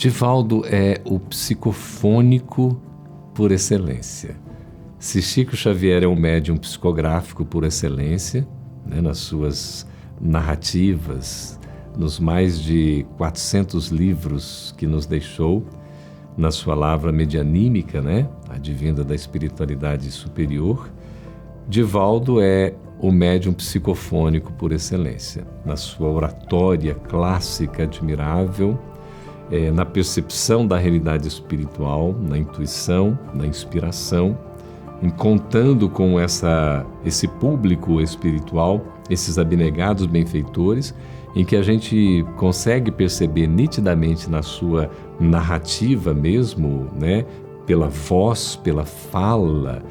Divaldo é o psicofônico por excelência. Se Chico Xavier é um médium psicográfico por excelência, né, nas suas narrativas, nos mais de 400 livros que nos deixou, na sua lavra medianímica, né, advinda da espiritualidade superior, Divaldo é o médium psicofônico por excelência. Na sua oratória clássica admirável, na percepção da realidade espiritual, na intuição, na inspiração, contando com esse público espiritual, esses abnegados benfeitores, em que a gente consegue perceber nitidamente na sua narrativa mesmo, né, pela voz, pela fala,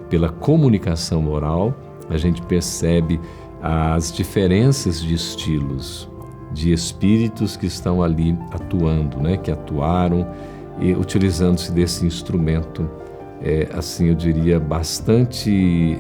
pela comunicação oral, a gente percebe as diferenças de estilos, de espíritos que estão ali atuando, né, que atuaram e utilizando-se desse instrumento, assim eu diria, bastante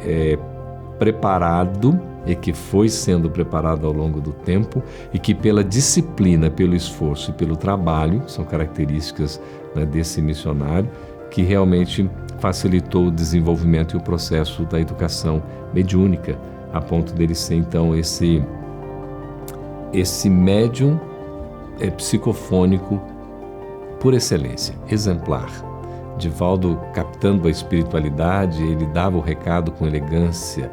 preparado, e que foi sendo preparado ao longo do tempo e que pela disciplina, pelo esforço e pelo trabalho, são características, né, desse missionário, que realmente facilitou o desenvolvimento e o processo da educação mediúnica, a ponto dele ser então esse médium psicofônico por excelência, exemplar. Divaldo, captando a espiritualidade, ele dava o recado com elegância,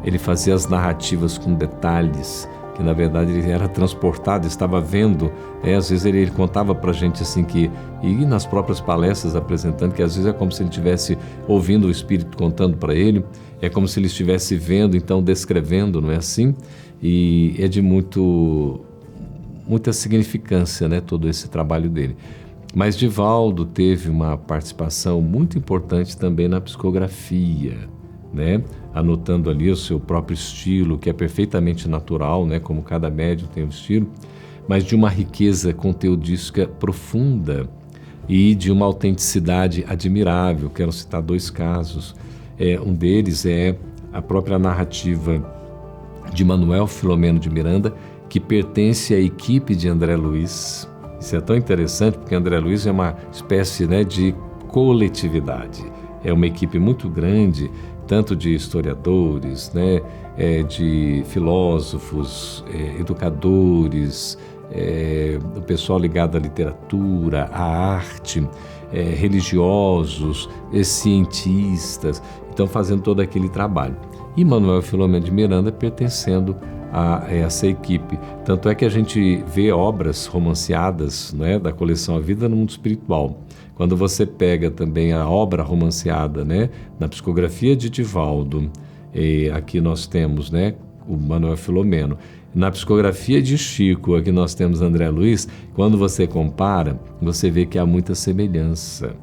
ele fazia as narrativas com detalhes, que na verdade ele era transportado, estava vendo, às vezes ele contava pra gente assim e nas próprias palestras apresentando, que às vezes é como se ele estivesse ouvindo o Espírito contando para ele, é como se ele estivesse vendo, então descrevendo, não é assim? E é de muita significância, né, todo esse trabalho dele. Mas Divaldo teve uma participação muito importante também na psicografia, né? Anotando ali o seu próprio estilo, que é perfeitamente natural, né? Como cada médium tem um estilo, mas de uma riqueza conteudística profunda e de uma autenticidade admirável. Quero citar 2 casos. Um deles é a própria narrativa de Manuel Filomeno de Miranda, que pertence à equipe de André Luiz. Isso é tão interessante, porque André Luiz é uma espécie, né, de coletividade. É uma equipe muito grande, tanto de historiadores, né, de filósofos, educadores, o pessoal ligado à literatura, à arte, religiosos, cientistas, então fazendo todo aquele trabalho. E Manuel Filomeno de Miranda pertencendo a essa equipe. Tanto é que a gente vê obras romanceadas, né, da coleção A Vida no Mundo Espiritual. Quando você pega também a obra romanceada, né, na psicografia de Divaldo, aqui nós temos, né, o Manuel Filomeno. Na psicografia de Chico, aqui nós temos André Luiz. Quando você compara, você vê que há muita semelhança.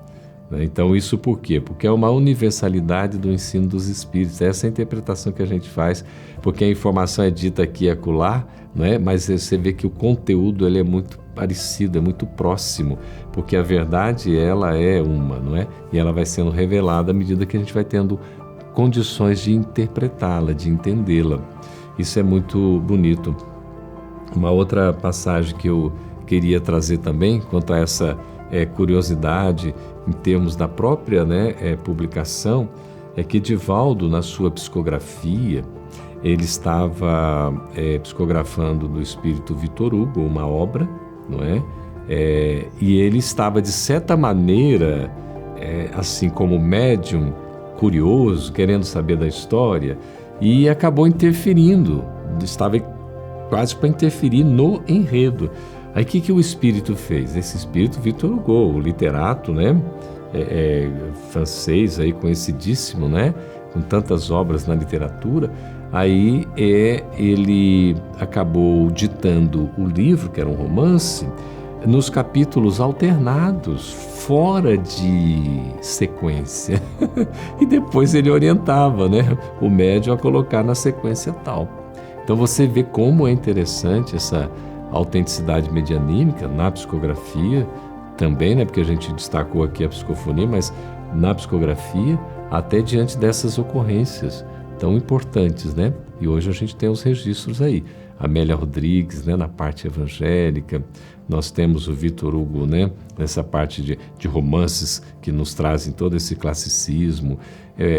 Então isso por quê? Porque é uma universalidade do ensino dos espíritos. Essa é a interpretação que a gente faz, porque a informação é dita aqui e acolá, né? Mas você vê que o conteúdo ele é muito parecido, é muito próximo, porque a verdade ela é uma, não é? E ela vai sendo revelada à medida que a gente vai tendo condições de interpretá-la, de entendê-la. Isso é muito bonito. Uma outra passagem que eu queria trazer também, quanto a essa curiosidade em termos da própria, né, publicação, é que Divaldo, na sua psicografia, ele estava psicografando do espírito Vitor Hugo, uma obra, não é? E ele estava, de certa maneira, assim como médium, curioso, querendo saber da história, e acabou interferindo, estava quase para interferir no enredo. Aí o que o espírito fez? Esse espírito, Victor Hugo, o literato, né, francês, aí, conhecidíssimo, né, com tantas obras na literatura, aí ele acabou ditando o livro, que era um romance, nos capítulos alternados, fora de sequência. E depois ele orientava, né, o médium a colocar na sequência tal. Então você vê como é interessante essa autenticidade medianímica na psicografia também, né, porque a gente destacou aqui a psicofonia, mas na psicografia, até diante dessas ocorrências tão importantes, né? E hoje a gente tem os registros aí. Amélia Rodrigues, né, na parte evangélica. Nós temos o Victor Hugo, né, nessa parte de romances que nos trazem todo esse classicismo.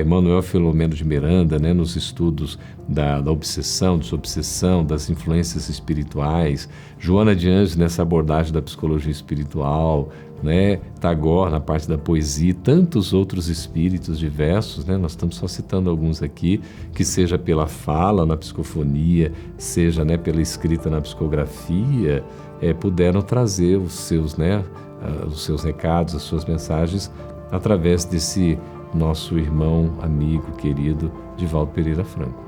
Manuel Filomeno de Miranda, né, nos estudos da obsessão, desobsessão, das influências espirituais. Joana de Anjos nessa abordagem da psicologia espiritual, né, Tagore na parte da poesia, tantos outros espíritos diversos, né, nós estamos só citando alguns aqui, que seja pela fala na psicofonia, seja, né, pela escrita na psicografia, puderam trazer os seus recados, as suas mensagens através desse nosso irmão, amigo, querido Divaldo Pereira Franco.